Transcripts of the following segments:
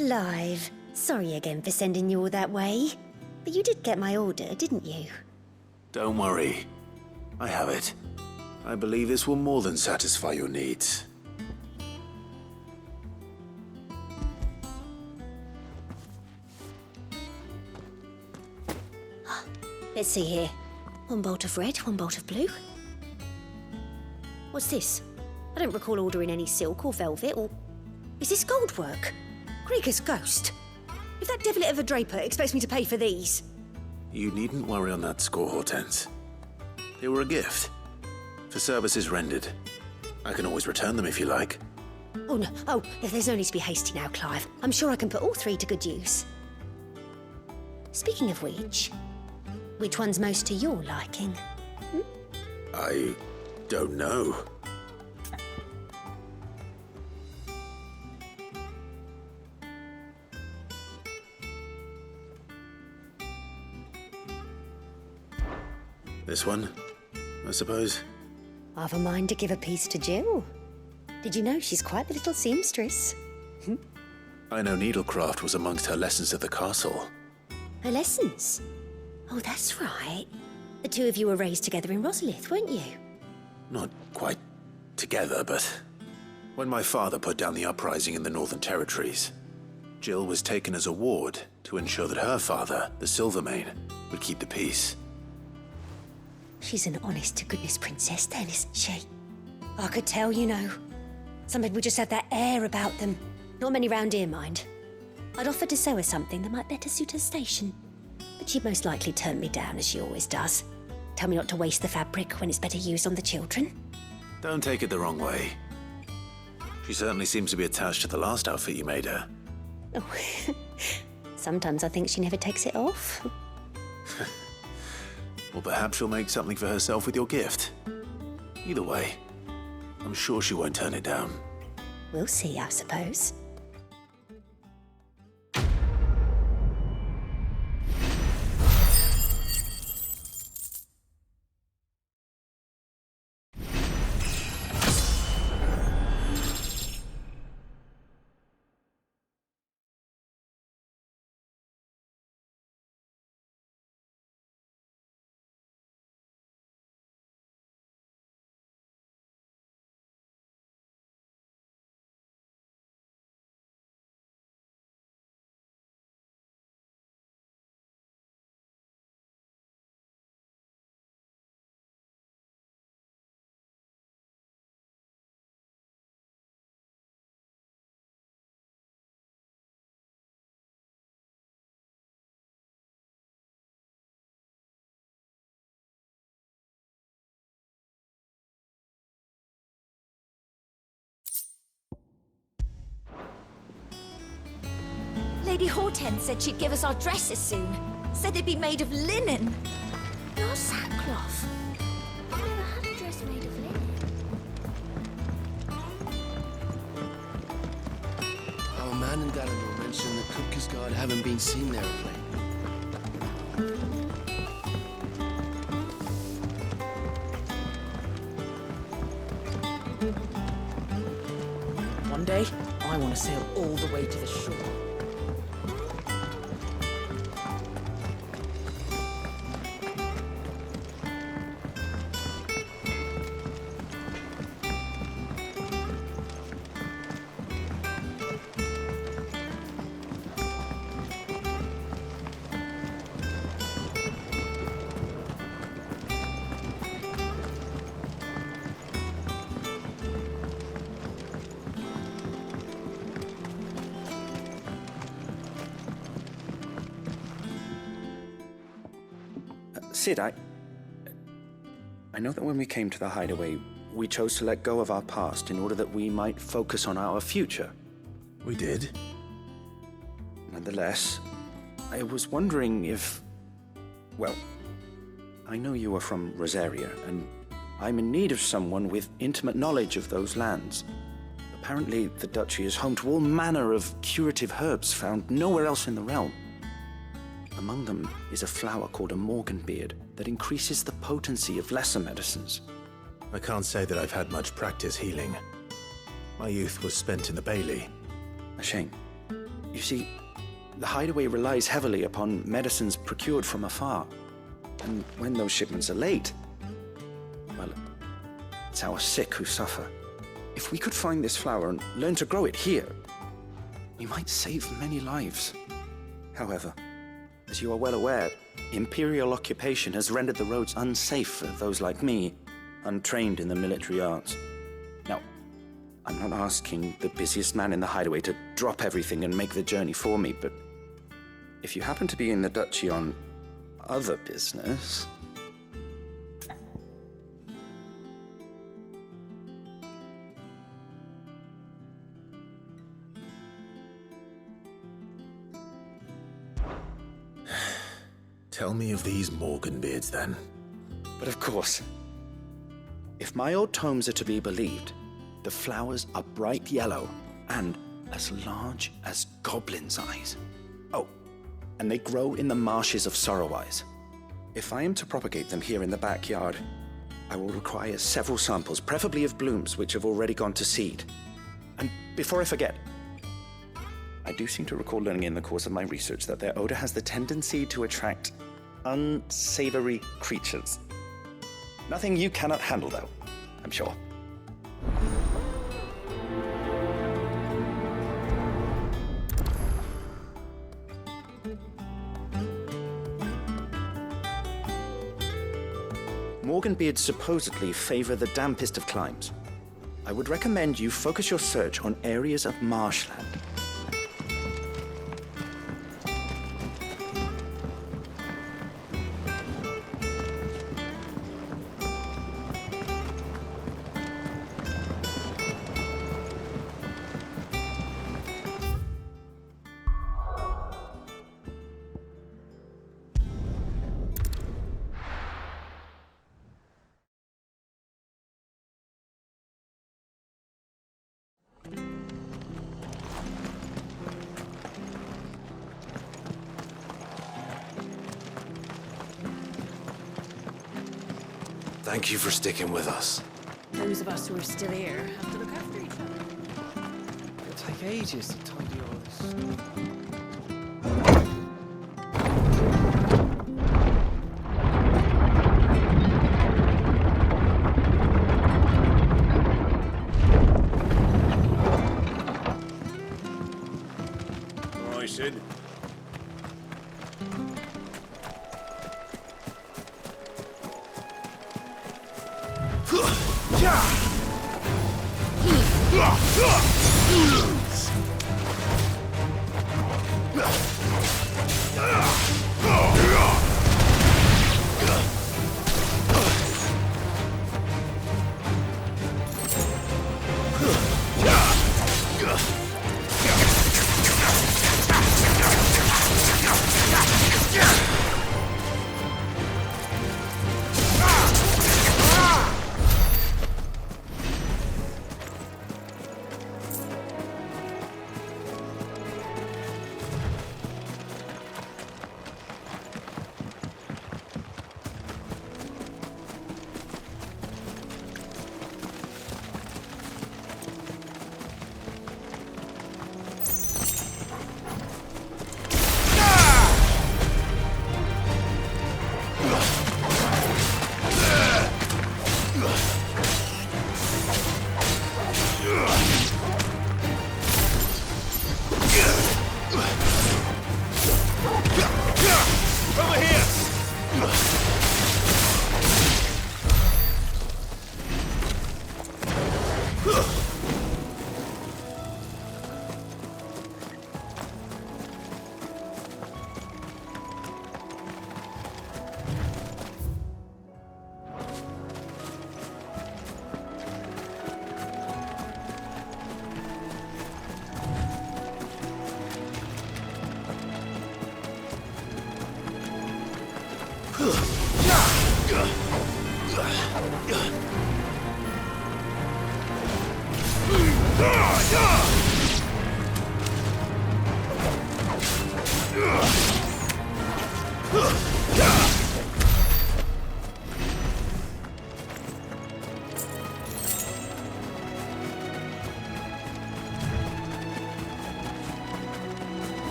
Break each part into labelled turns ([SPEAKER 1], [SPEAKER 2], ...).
[SPEAKER 1] Clive, sorry again for sending you all that way. But you did get my order, didn't you?
[SPEAKER 2] Don't worry. I have it. I believe this will more than satisfy your needs.
[SPEAKER 1] Let's see here. One bolt of red, one bolt of blue. What's this? I don't recall ordering any silk or velvet or... Is this gold work? Krieger's ghost. If that devil of a draper expects me to pay for these...
[SPEAKER 2] You needn't worry on that score, Hortense. They were a gift. For services rendered. I can always return them if you like.
[SPEAKER 1] Oh, no. Oh, there's no need to be hasty now, Clive. I'm sure I can put all three to good use. Speaking of which one's most to your liking?
[SPEAKER 2] I don't know. This one, I suppose.
[SPEAKER 1] I've a mind to give a piece to Jill. Did you know she's quite the little seamstress?
[SPEAKER 2] I know needlecraft was amongst her lessons at the castle.
[SPEAKER 1] Her lessons? Oh, that's right. The two of you were raised together in Rosalith, weren't you?
[SPEAKER 2] Not quite together, but when my father put down the uprising in the Northern Territories, Jill was taken as a ward to ensure that her father, the Silvermane, would keep the peace.
[SPEAKER 1] She's an honest-to-goodness princess then, isn't she? I could tell, you know. Some people just have that air about them. Not many round here, mind. I'd offered to sew her something that might better suit her station. But she'd most likely turn me down, as she always does. Tell me not to waste the fabric when it's better used on the children.
[SPEAKER 2] Don't take it the wrong way. She certainly seems to be attached to the last outfit you made her.
[SPEAKER 1] Oh, sometimes I think she never takes it off.
[SPEAKER 2] Well, perhaps she'll make something for herself with your gift. Either way, I'm sure she won't turn it down.
[SPEAKER 1] We'll see, I suppose.
[SPEAKER 3] Lady Hortense said she'd give us our dresses soon. Said they'd be made of linen. Not sackcloth. I've never had a dress made of linen.
[SPEAKER 4] Our man in Gallimore mentioned the Cookers Guard haven't been seen there of late.
[SPEAKER 5] One day, I want to sail all the way to the shore.
[SPEAKER 6] Sid, I know that when we came to the hideaway, we chose to let go of our past in order that we might focus on our future.
[SPEAKER 2] We did?
[SPEAKER 6] Nonetheless, I was wondering if... Well, I know you are from Rosaria, and I'm in need of someone with intimate knowledge of those lands. Apparently, the duchy is home to all manner of curative herbs found nowhere else in the realm. Among them is a flower called a morganbeard that increases the potency of lesser medicines.
[SPEAKER 2] I can't say that I've had much practice healing. My youth was spent in the Bailey.
[SPEAKER 6] A shame. You see, the hideaway relies heavily upon medicines procured from afar. And when those shipments are late, well, it's our sick who suffer. If we could find this flower and learn to grow it here, we might save many lives. However, as you are well aware, imperial occupation has rendered the roads unsafe for those like me, untrained in the military arts. Now, I'm not asking the busiest man in the hideaway to drop everything and make the journey for me, but if you happen to be in the duchy on other business...
[SPEAKER 2] Tell me of these Morgan beards, then.
[SPEAKER 6] But of course, if my old tomes are to be believed, the flowers are bright yellow and as large as goblins' eyes. Oh, and they grow in the marshes of Sorrowwise. If I am to propagate them here in the backyard, I will require several samples, preferably of blooms which have already gone to seed. And before I forget, I do seem to recall learning in the course of my research that their odor has the tendency to attract unsavory creatures. Nothing you cannot handle, though, I'm sure. Morganbeards supposedly favor the dampest of climes. I would recommend you focus your search on areas of marshland.
[SPEAKER 4] Thank you for sticking with us.
[SPEAKER 5] Those of us who are still here have to look after each other.
[SPEAKER 4] It'll take ages to tidy all this stuff.
[SPEAKER 2] Sid.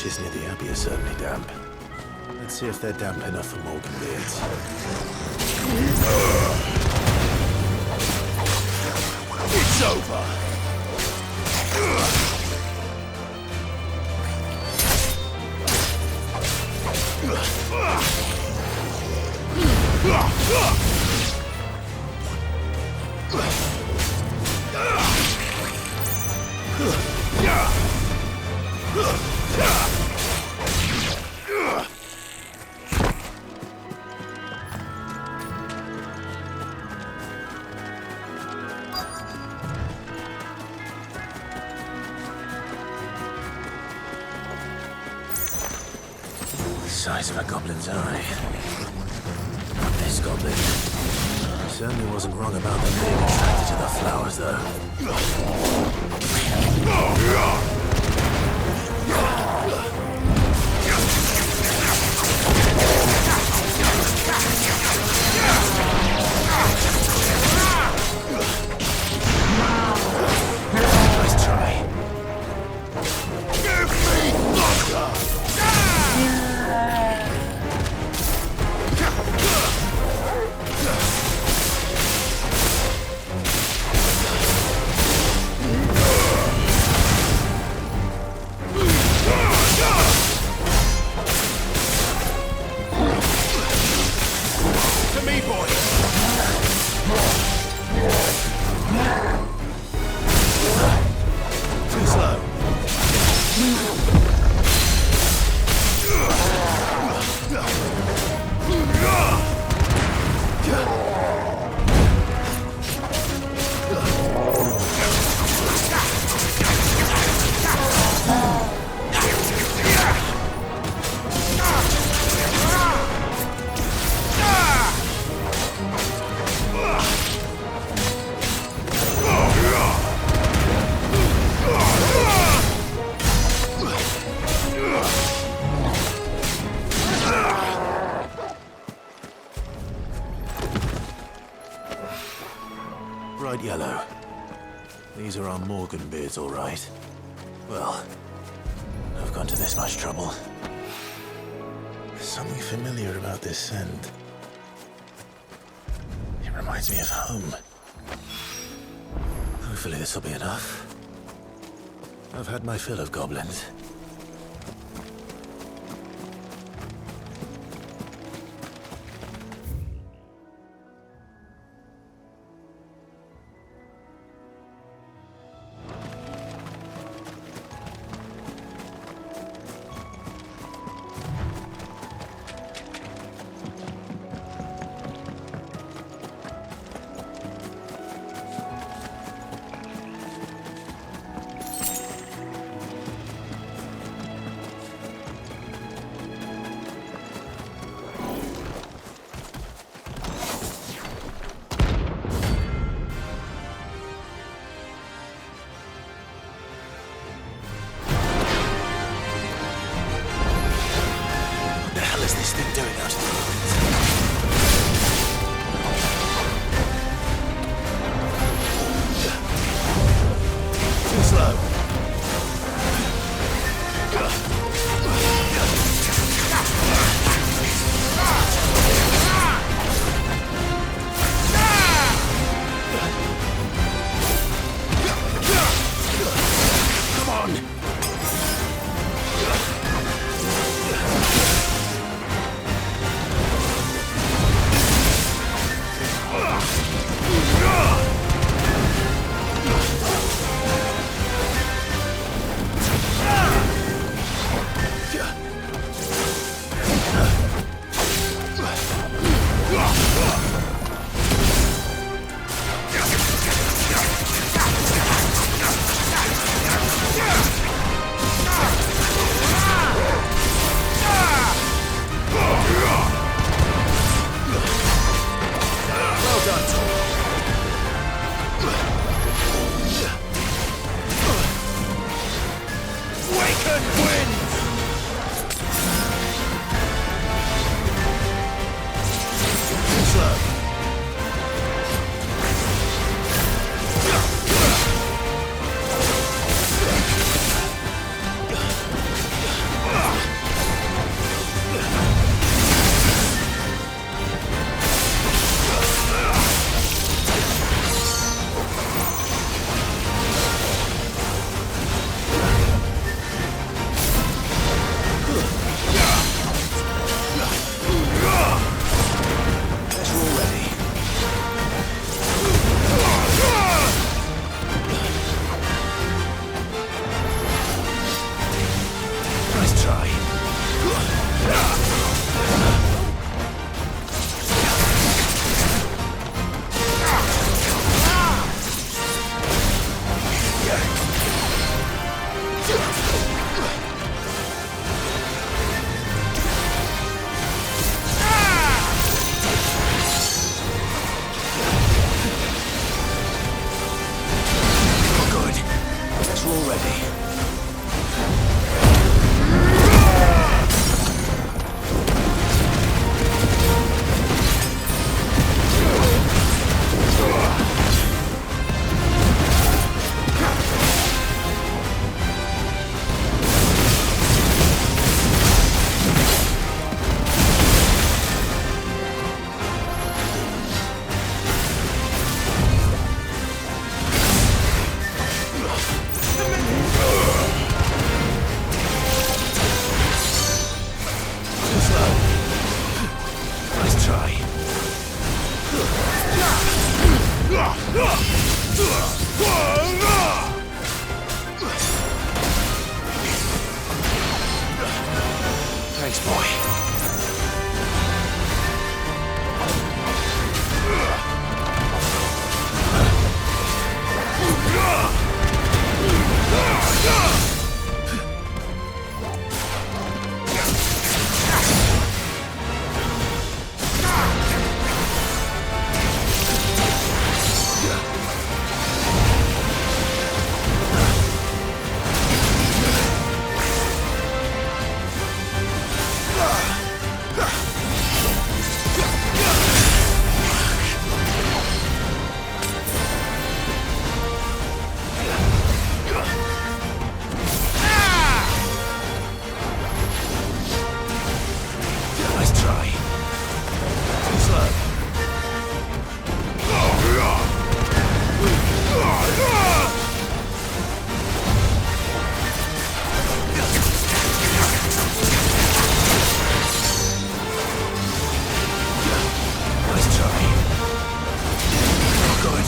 [SPEAKER 2] ashes near the abbey are certainly damp. Let's see if they're damp enough for Morgan beards.
[SPEAKER 4] It's over!
[SPEAKER 2] Size of a goblin's eye. Not this goblin. Certainly wasn't wrong about them being attracted to the flowers, though. Nice try. Bright yellow. These are our Morgan beards, all right. Well, I've gone to this much trouble. There's something familiar about this scent. It reminds me of home. Hopefully this will be enough. I've had my fill of goblins. Nice try. Thanks, boy. Nice try. Too slow. Nice try. Good.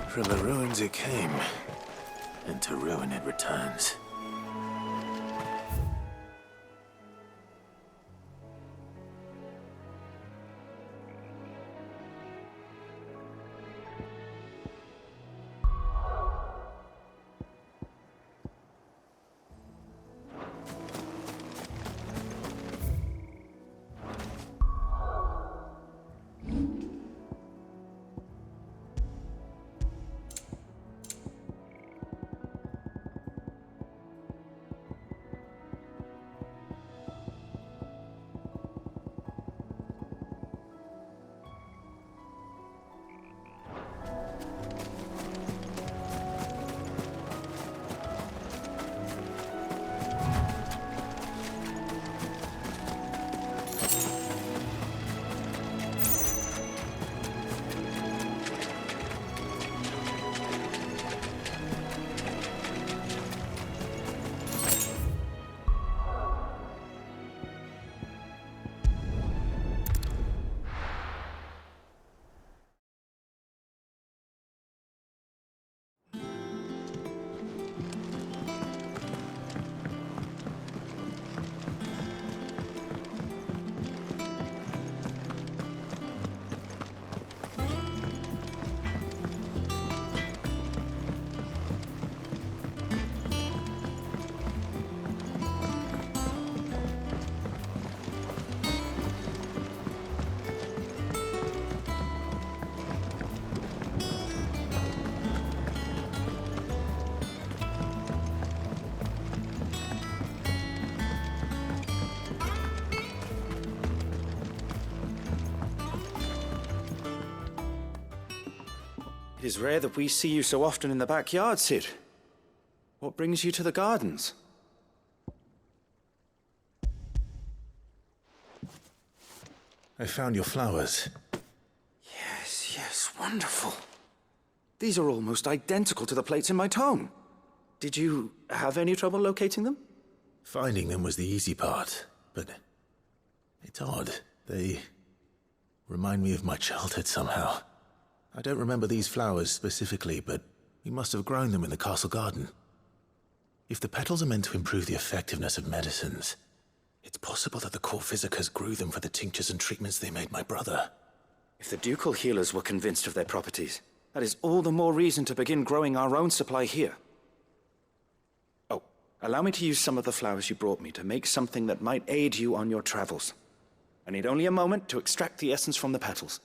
[SPEAKER 2] From the ruins it came, and to ruin it returns.
[SPEAKER 6] It is rare that we see you so often in the backyard, Sid. What brings you to the gardens?
[SPEAKER 2] I found your flowers.
[SPEAKER 6] Yes, yes, wonderful. These are almost identical to the plates in my tome. Did you have any trouble locating them?
[SPEAKER 2] Finding them was the easy part, but it's odd. They remind me of my childhood somehow. I don't remember these flowers specifically, but we must have grown them in the castle garden. If the petals are meant to improve the effectiveness of medicines, it's possible that the court physicers grew them for the tinctures and treatments they made my brother.
[SPEAKER 6] If the ducal healers were convinced of their properties, that is all the more reason to begin growing our own supply here. Oh, allow me to use some of the flowers you brought me to make something that might aid you on your travels. I need only a moment to extract the essence from the petals.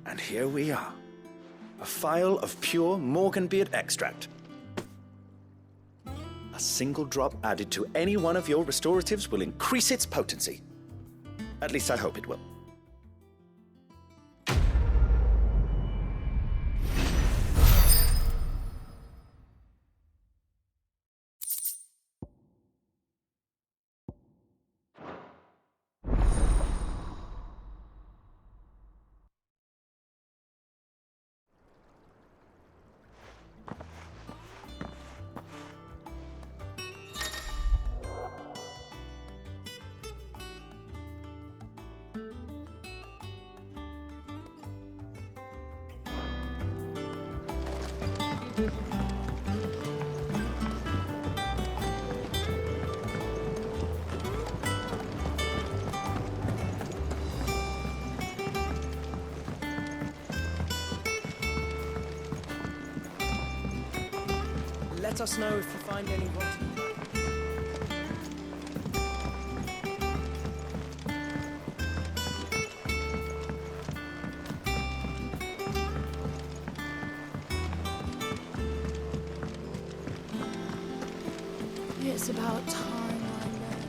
[SPEAKER 6] And here we are. A phial of pure Morganbeard extract. A single drop added to any one of your restoratives will increase its potency. At least I hope it will.
[SPEAKER 7] Let us know if you find any rotten.
[SPEAKER 5] It's about time I learned.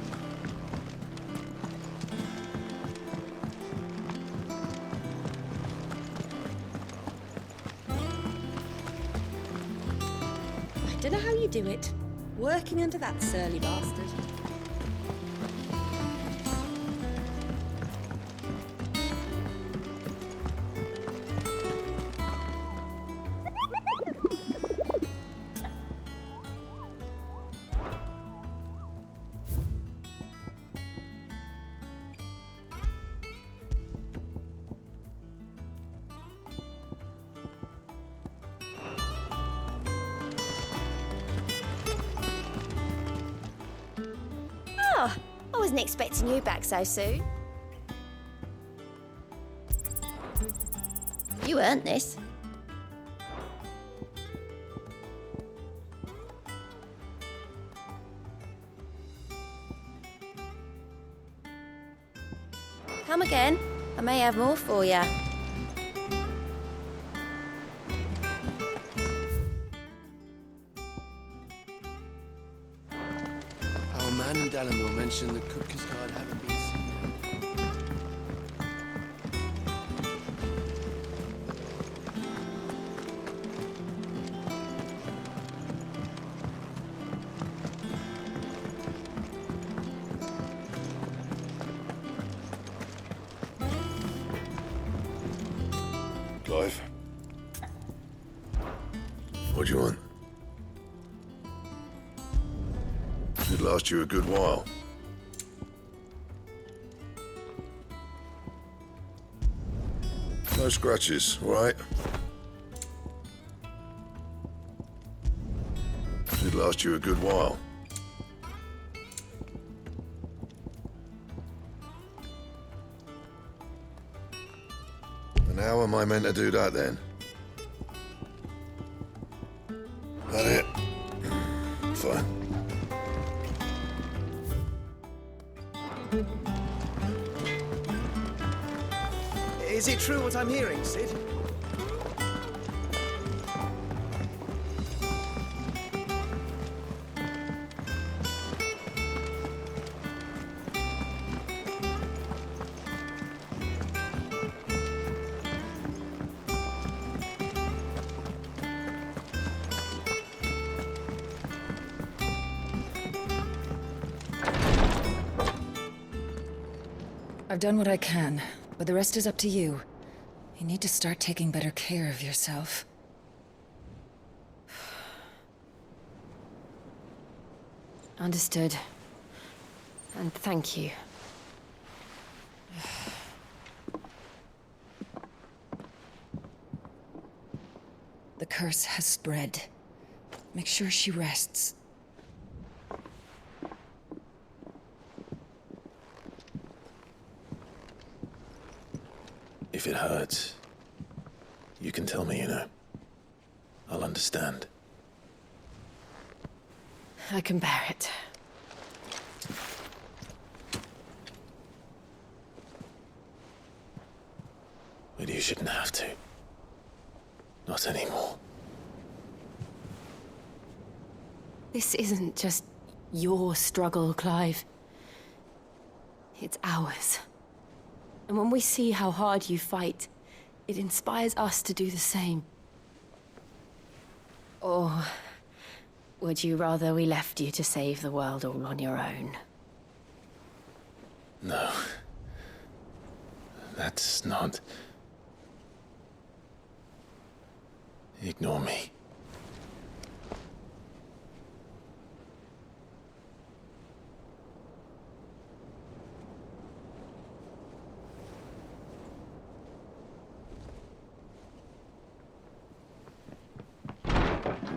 [SPEAKER 1] I don't know how you do it, working under that surly bastard.
[SPEAKER 3] Oh, I wasn't expecting you back so soon. You earned this. Come again. I may have more for you.
[SPEAKER 4] Our man in Dalamore mentioned the Cookie's Guard haven't been seen there.
[SPEAKER 8] Clive? What do you want? Should last you a good while. No scratches, all right? Should last you a good while. And how am I meant to do that then? That it? Fine.
[SPEAKER 7] Is it true what I'm hearing, Sid?
[SPEAKER 5] I've done what I can, but the rest is up to you. You need to start taking better care of yourself. Understood. And thank you. The curse has spread. Make sure she rests.
[SPEAKER 2] If it hurts, you can tell me, you know. I'll understand.
[SPEAKER 5] I can bear it.
[SPEAKER 2] But you shouldn't have to. Not anymore.
[SPEAKER 5] This isn't just your struggle, Clive. It's ours. And when we see how hard you fight, it inspires us to do the same. Or would you rather we left you to save the world all on your own?
[SPEAKER 2] No. That's not... Ignore me.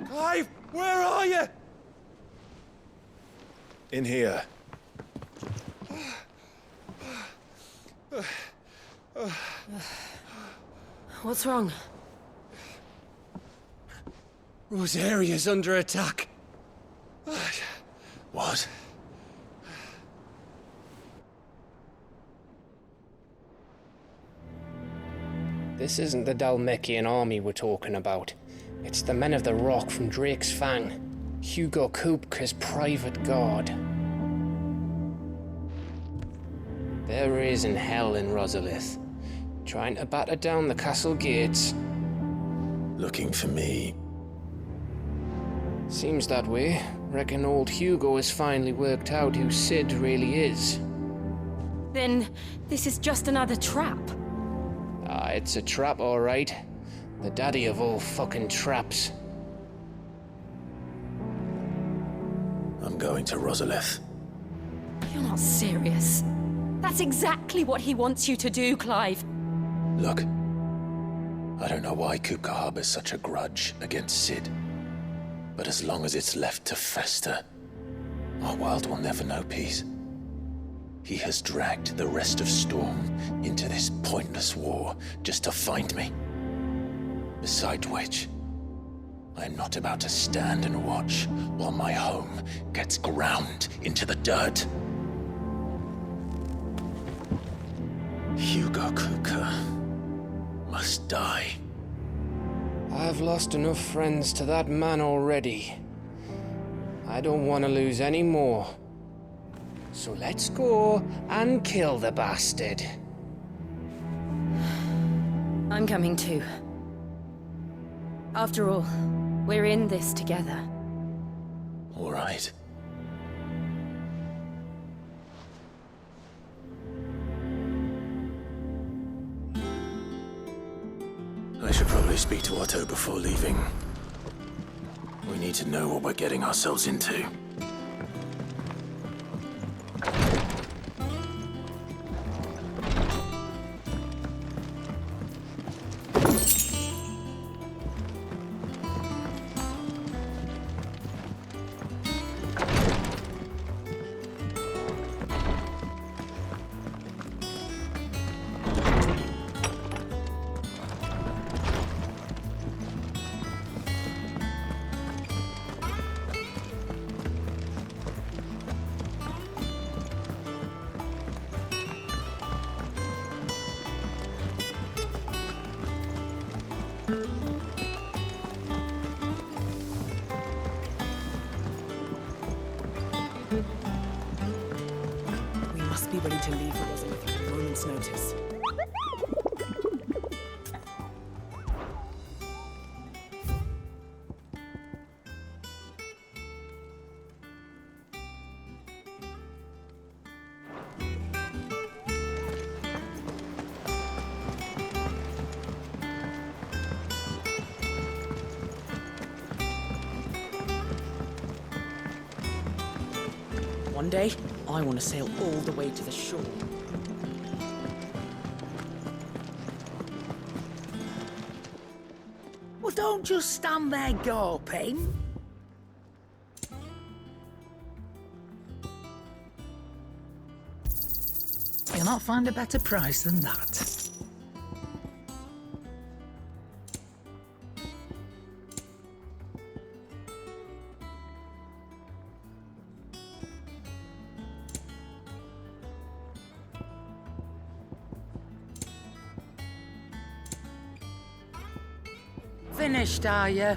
[SPEAKER 7] Clive, where are you?
[SPEAKER 2] In here.
[SPEAKER 5] What's wrong?
[SPEAKER 7] Rosaria's under attack.
[SPEAKER 2] What?
[SPEAKER 9] This isn't the Dalmekian army we're talking about. It's the men of the Rock from Drake's Fang. Hugo Kupka's private guard. They're raising hell in Rosalith, trying to batter down the castle gates.
[SPEAKER 2] Looking for me.
[SPEAKER 9] Seems that way. Reckon old Hugo has finally worked out who Sid really is.
[SPEAKER 5] Then this is just another trap.
[SPEAKER 9] Ah, it's a trap, all right. The daddy of all fucking traps.
[SPEAKER 2] I'm going to Rosalith.
[SPEAKER 5] You're not serious. That's exactly what he wants you to do, Clive.
[SPEAKER 2] Look, I don't know why Kupka harbors such a grudge against Sid. But as long as it's left to fester, our world will never know peace. He has dragged the rest of Storm into this pointless war just to find me. Besides which, I am not about to stand and watch while my home gets ground into the dirt. Hugo Kupka must die.
[SPEAKER 9] I've lost enough friends to that man already. I don't want to lose any more. So let's go and kill the bastard.
[SPEAKER 5] I'm coming too. After all, we're in this together.
[SPEAKER 2] All right. I should probably speak to Otto before leaving. We need to know what we're getting ourselves into.
[SPEAKER 7] We must be ready to leave for Rosalith at a moment's notice. One day, I want to sail all the way to the shore.
[SPEAKER 10] Well, don't just stand there gawping. You'll not find a better price than that. Finished, are you?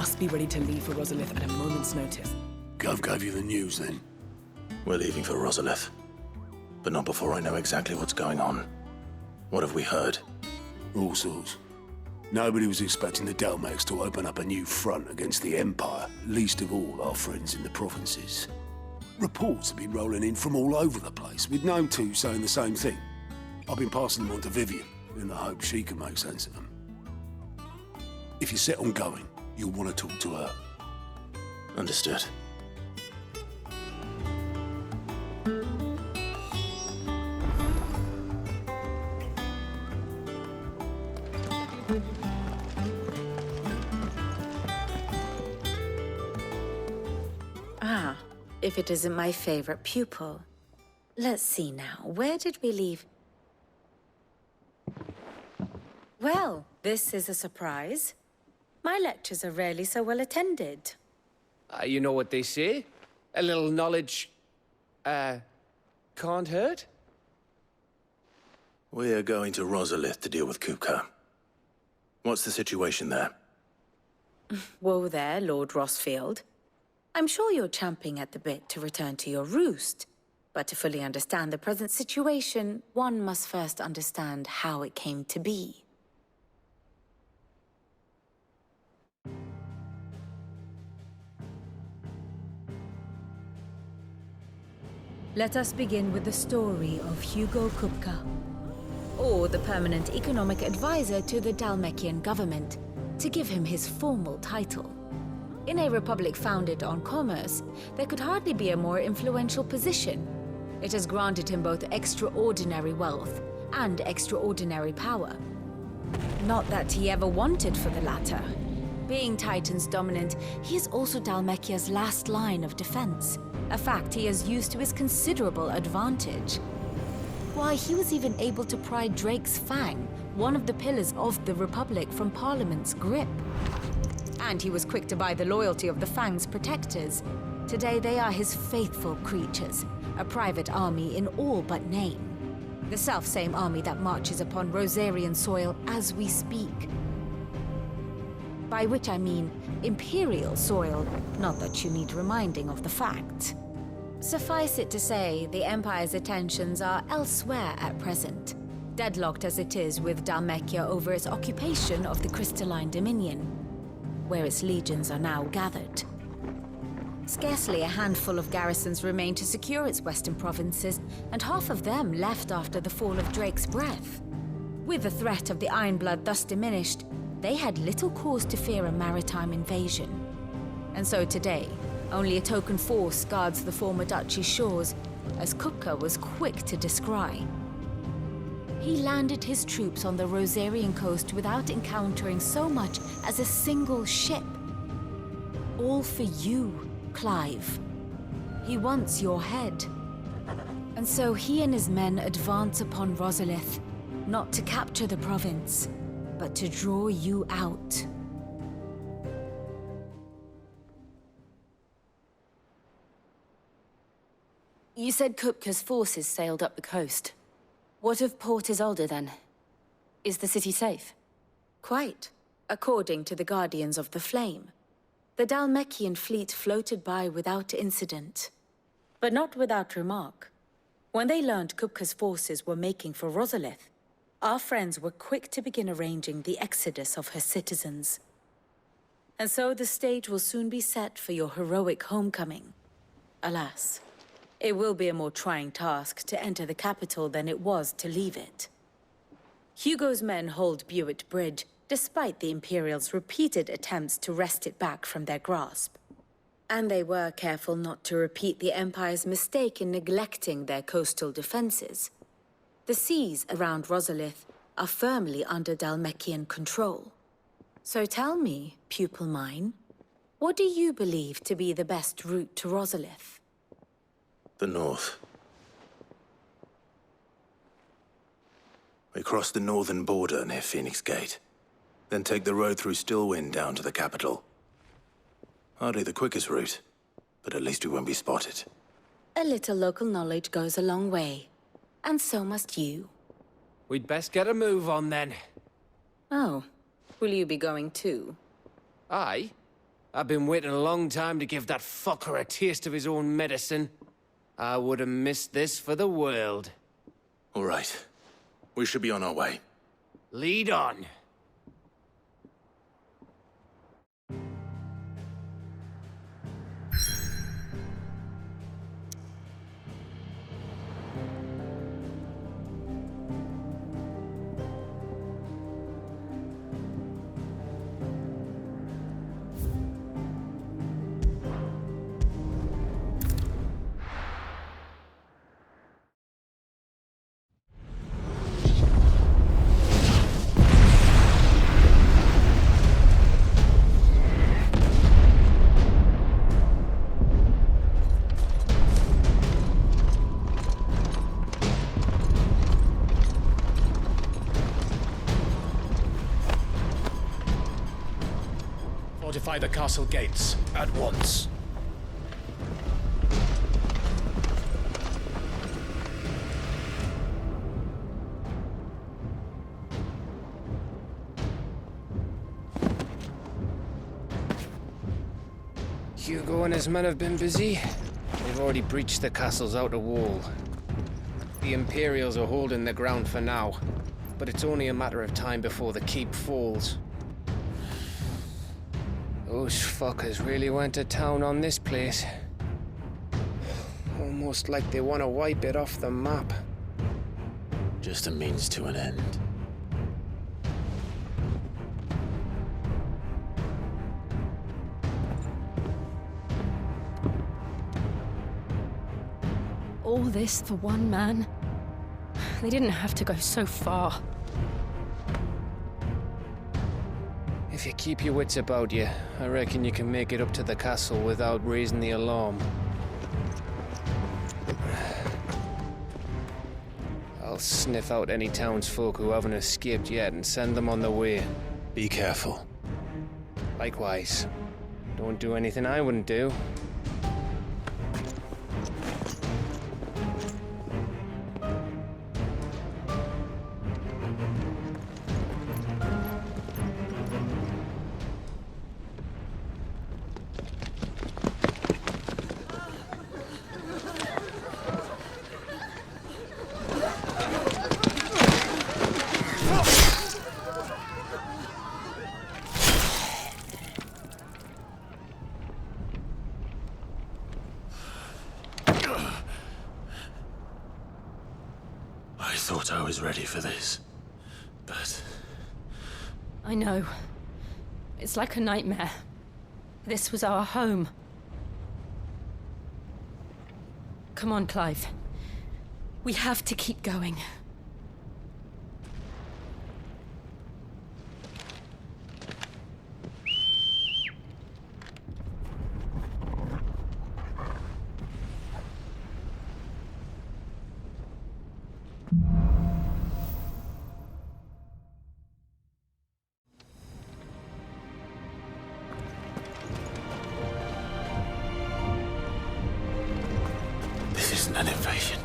[SPEAKER 7] must be ready to leave for Rosalith at a moment's notice.
[SPEAKER 4] Gov gave you the news then?
[SPEAKER 2] We're leaving for Rosalith. But not before I know exactly what's going on. What have we heard?
[SPEAKER 4] All sorts. Nobody was expecting the Dalmex to open up a new front against the Empire, least of all our friends in the provinces. Reports have been rolling in from all over the place, with Gnome 2 saying the same thing. I've been passing them on to Vivian, in the hope she can make sense of them. If you're set on going, you'll want to talk to her.
[SPEAKER 2] Understood.
[SPEAKER 11] Ah, if it isn't my favorite pupil. Let's see now, where did we leave? Well, this is a surprise. My lectures are rarely so well attended.
[SPEAKER 9] You know what they say? A little knowledge, can't hurt?
[SPEAKER 2] We're going to Rosalith to deal with Kupka. What's the situation there?
[SPEAKER 11] Whoa there, Lord Rossfield. I'm sure you're champing at the bit to return to your roost. But to fully understand the present situation, one must first understand how it came to be.
[SPEAKER 3] Let us begin with the story of Hugo Kupka,
[SPEAKER 11] Or the permanent economic advisor to the Dalmekian government, to give him his formal title. In a republic founded on commerce, there could hardly be a more influential position. It has granted him both extraordinary wealth and extraordinary power. Not that he ever wanted for the latter. Being Titan's dominant, he is also Dalmekia's last line of defense, a fact he has used to his considerable advantage. Why, he was even able to pry Drake's Fang, one of the pillars of the Republic, from Parliament's grip. And he was quick to buy the loyalty of the Fang's protectors. Today they are his faithful creatures, a private army in all but name. The self-same army that marches upon Rosarian soil as we speak. By which I mean Imperial soil, not that you need reminding of the fact. Suffice it to say, the Empire's attentions are elsewhere at present, deadlocked as it is with Dalmekia over its occupation of the Crystalline Dominion, where its legions are now gathered. Scarcely a handful of garrisons remain to secure its western provinces, and half of them left after the fall of Drake's Breath. With the threat of the Ironblood thus diminished, they had little cause to fear a maritime invasion. And so today, only a token force guards the former duchy's shores, as Kupka was quick to descry. He landed his troops on the Rosarian coast without encountering so much as a single ship. All for you, Clive. He wants your head. And so he and his men advance upon Rosalith, not to capture the province, but to draw you out.
[SPEAKER 5] You said Kupka's forces sailed up the coast. What of Port Isolde, then? Is the city safe?
[SPEAKER 11] Quite, according to the Guardians of the Flame. The Dalmekian fleet floated by without incident. But not without remark. When they learned Kupka's forces were making for Rosalith, our friends were quick to begin arranging the exodus of her citizens. And so the stage will soon be set for your heroic homecoming. Alas, it will be a more trying task to enter the capital than it was to leave it. Hugo's men hold Buett Bridge, despite the Imperials' repeated attempts to wrest it back from their grasp. And they were careful not to repeat the Empire's mistake in neglecting their coastal defenses. The seas around Rosalith are firmly under Dalmekian control. So tell me, pupil mine, what do you believe to be the best route to Rosalith?
[SPEAKER 2] The north. We cross the northern border near Phoenix Gate, then take the road through Stillwind down to the capital. Hardly the quickest route, but at least we won't be spotted.
[SPEAKER 11] A little local knowledge goes a long way, and so must you.
[SPEAKER 9] We'd best get a move on then.
[SPEAKER 11] Oh, will you be going too?
[SPEAKER 9] Aye. I've been waiting a long time to give that fucker a taste of his own medicine. I would have missed this for the world.
[SPEAKER 2] All right. We should be on our way.
[SPEAKER 9] Lead on.
[SPEAKER 12] Fortify the castle gates at once.
[SPEAKER 9] Hugo and his men have been busy. They've already breached the castle's outer wall. The Imperials are holding the ground for now, but it's only a matter of time before the keep falls. Those fuckers really went to town on this place. Almost like they want to wipe it off the map.
[SPEAKER 2] Just a means to an end.
[SPEAKER 5] All this for one man? They didn't have to go so far.
[SPEAKER 9] If you keep your wits about you, I reckon you can make it up to the castle without raising the alarm. I'll sniff out any townsfolk who haven't escaped yet and send them on their way.
[SPEAKER 2] Be careful.
[SPEAKER 9] Likewise. Don't do anything I wouldn't do.
[SPEAKER 2] I thought I was ready for this, but...
[SPEAKER 5] I know. It's like a nightmare. This was our home. Come on, Clive. We have to keep going.
[SPEAKER 2] This isn't an invasion.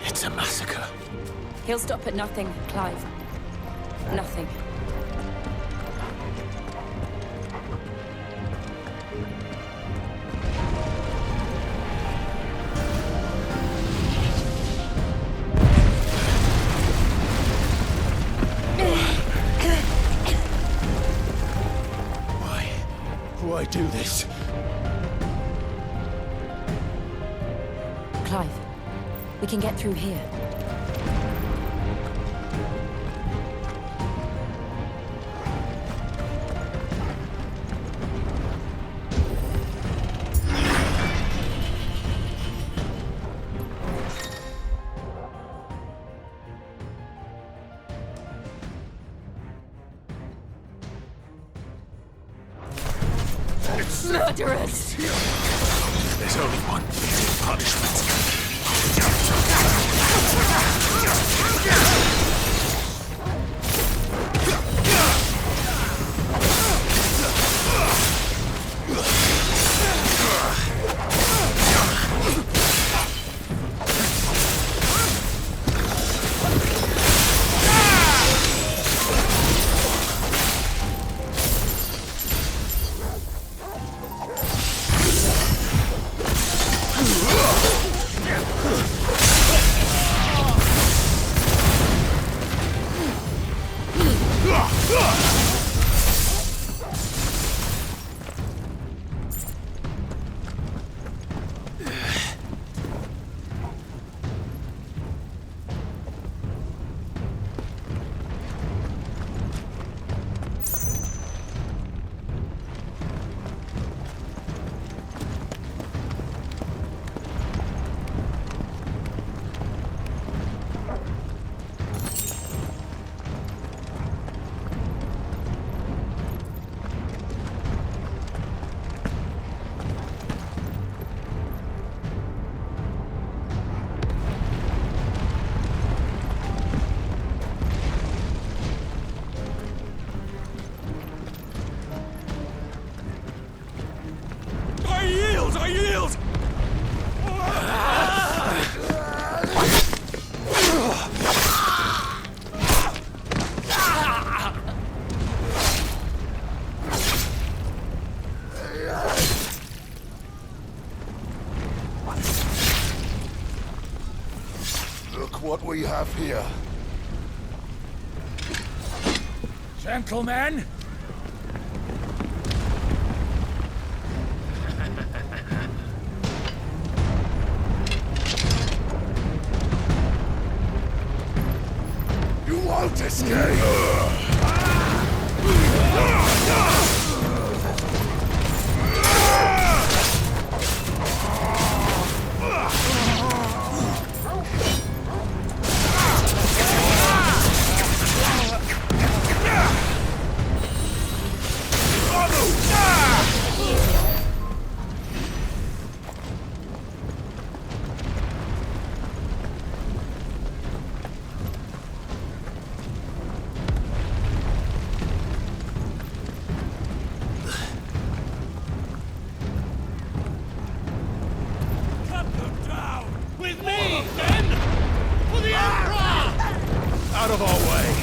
[SPEAKER 2] It's a massacre.
[SPEAKER 5] He'll stop at nothing, Clive. Nothing.
[SPEAKER 2] Why do this?
[SPEAKER 5] Clive, we can get through here. Murderers!
[SPEAKER 2] There's only one fitting punishment.
[SPEAKER 8] what we have here.
[SPEAKER 12] Gentlemen!
[SPEAKER 8] You won't escape!
[SPEAKER 2] Out of our way!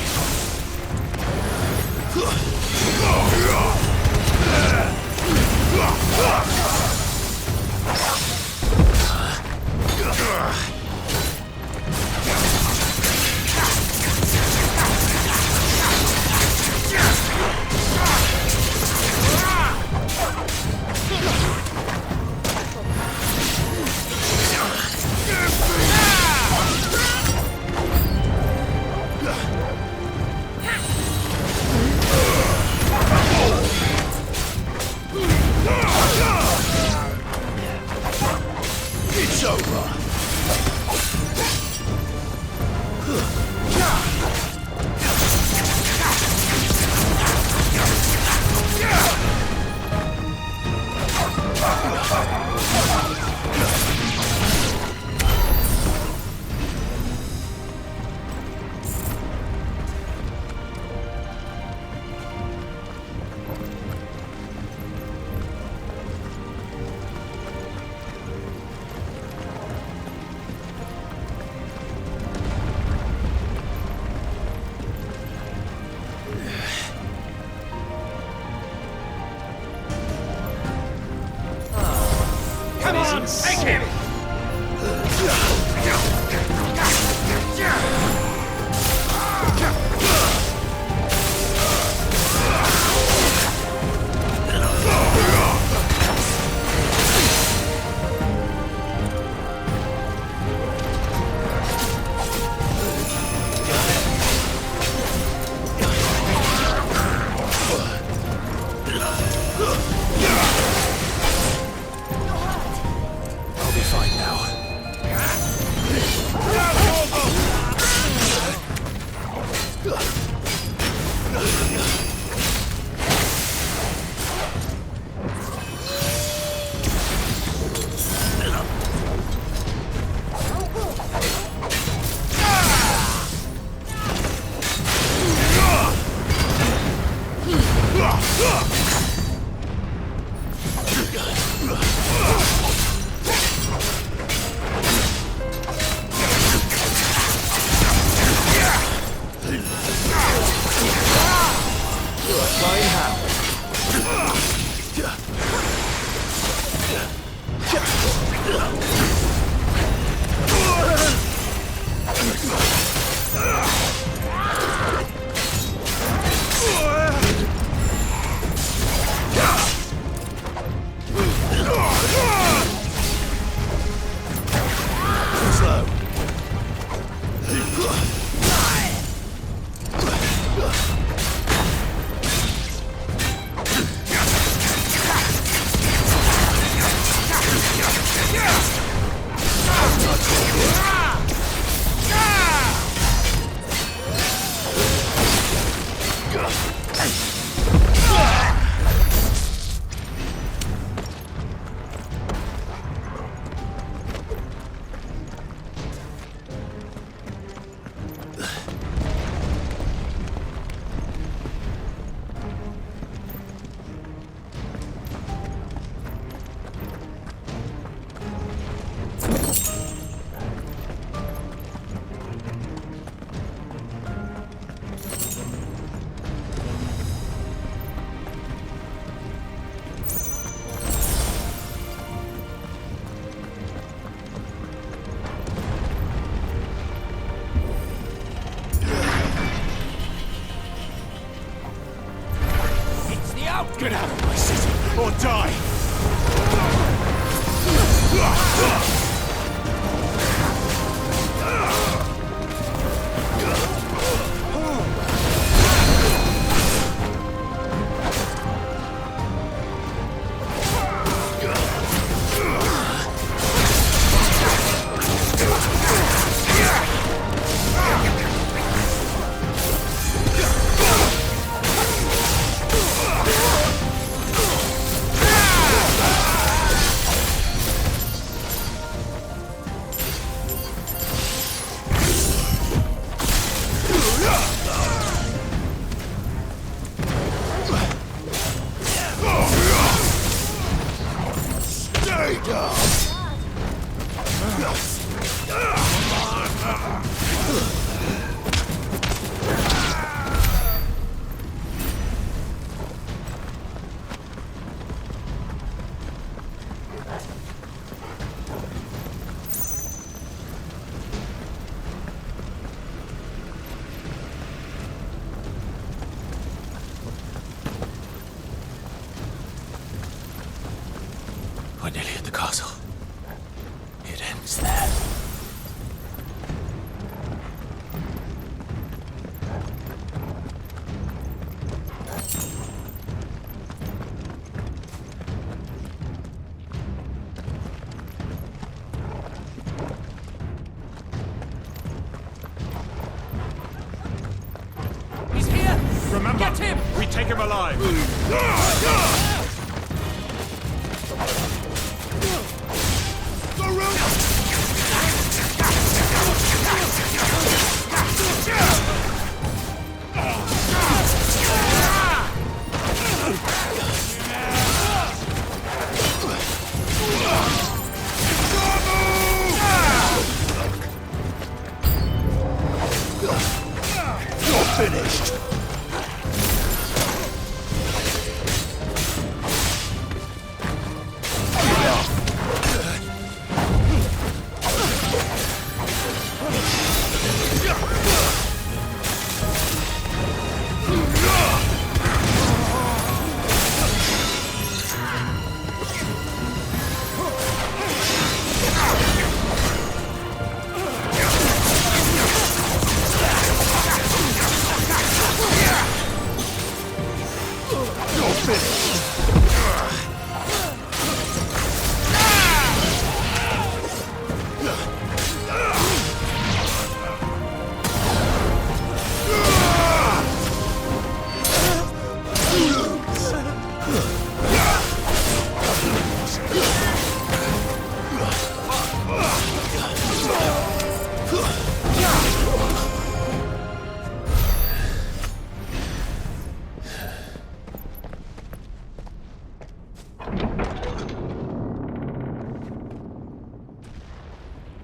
[SPEAKER 2] It's over!
[SPEAKER 12] Come on, take him!
[SPEAKER 2] I'll be fine.
[SPEAKER 12] Get out of my city, or die!
[SPEAKER 2] We're nearly at the castle. It ends there.
[SPEAKER 12] He's here! Remember, get him! We take him alive!
[SPEAKER 4] You're finished!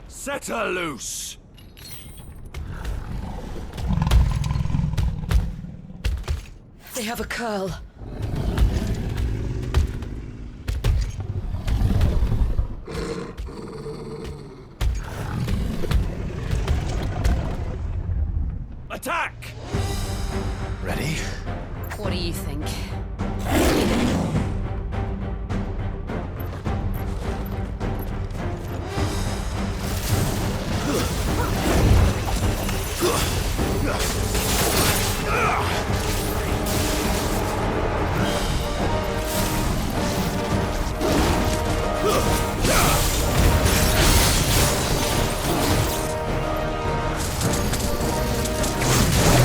[SPEAKER 12] Set her loose!
[SPEAKER 10] They have a curl.
[SPEAKER 12] Attack!
[SPEAKER 2] Ready?
[SPEAKER 5] What do you think?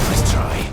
[SPEAKER 2] Let's try.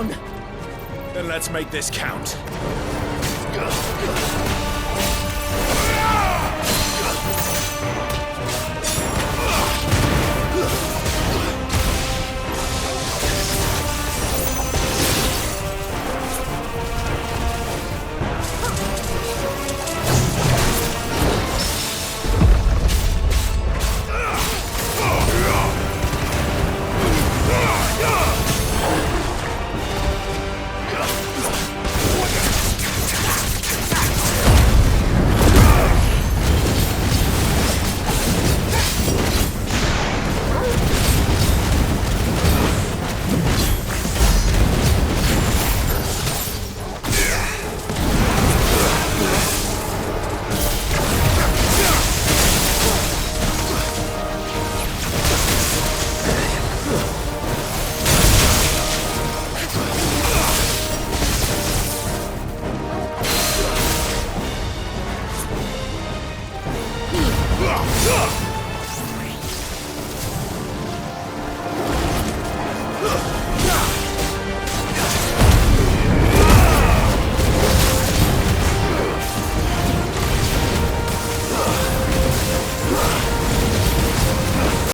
[SPEAKER 10] down!
[SPEAKER 12] Then let's make this count.